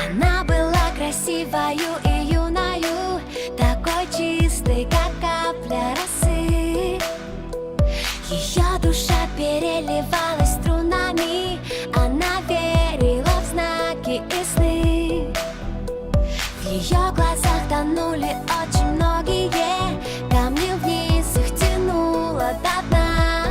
Она была красивою и юною, такой чистой, как капля росы. Ее душа переливалась струнами, она верила в знаки и сны. В ее глазах тонули очень многие камни, вниз их тянуло до дна.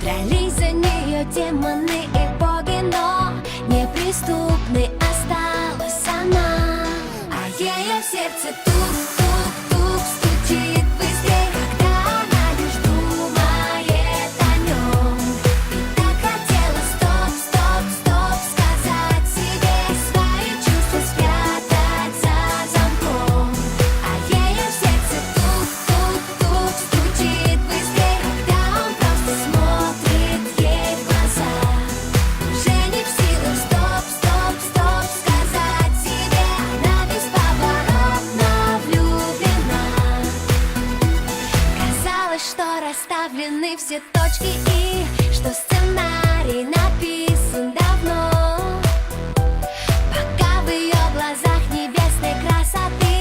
Дрались за нее демоны и боги, но неприступной осталась она. А ее сердце тук-тук-тук стучит быстрее, когда она лишь думает о нем. И так хотела стоп-стоп-стоп сказать себе и свои чувства спрятать за замком. А ее сердце тук-тук-тук стучит быстрее, когда он просто смотрит ей в глаза. Уже не в силах стоп-стоп-стоп сказать себе, она бесповоротно влюблена. Казалось, что расставлены все точки и что сценарий написан давно. Пока в ее глазах небесной красоты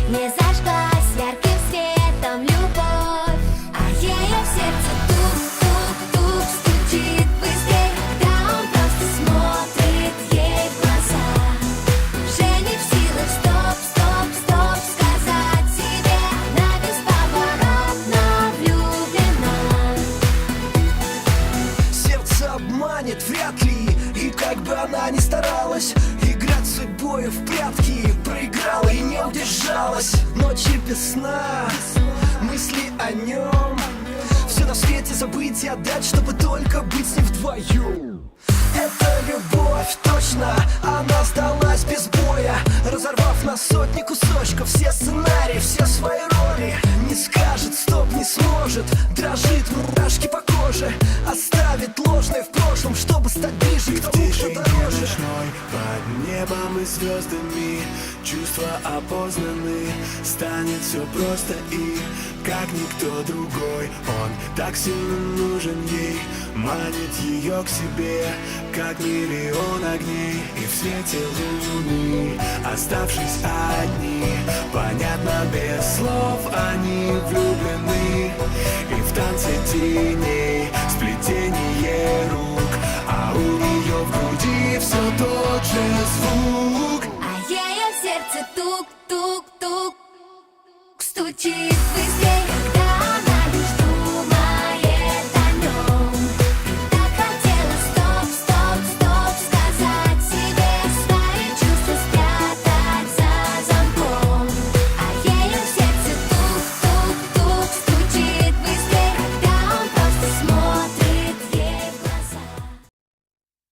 не зажглась ярким светом любовь. А ее сердце тук-тук-тук стучит быстрее, когда он просто смотрит ей в глаза. Уже не в силах стоп-стоп-стоп сказать себе, она бесповоротно влюблена. Сердце обманет вряд ли, и как бы она ни старалась играть с судьбою в прятки, проиграла и не удержалась. Ночи без сна, мысли о нем, все на свете забыть и отдать, чтобы только быть с ним вдвоем. Это любовь, точно, она сдалась без боя, разорвав на сотни кусочков все сценарии, все свои роли. Не скажет стоп, не сможет, дрожит мурашки по коже, оставит ложное в прошлом, чтобы стать ближе к тому, кто дороже. Ночной, под небом и звездами чувства опознаны, станет все просто и как никто другой. Он так сильно нужен ей, манит ее к себе, как миллион огней. И в свете луны, оставшись одни, понятно без слов, они влюблены. И в танце теней, сплетение рук, а у нее в груди все тот же звук. А ее сердце тук-тук-тук стучит быстрее.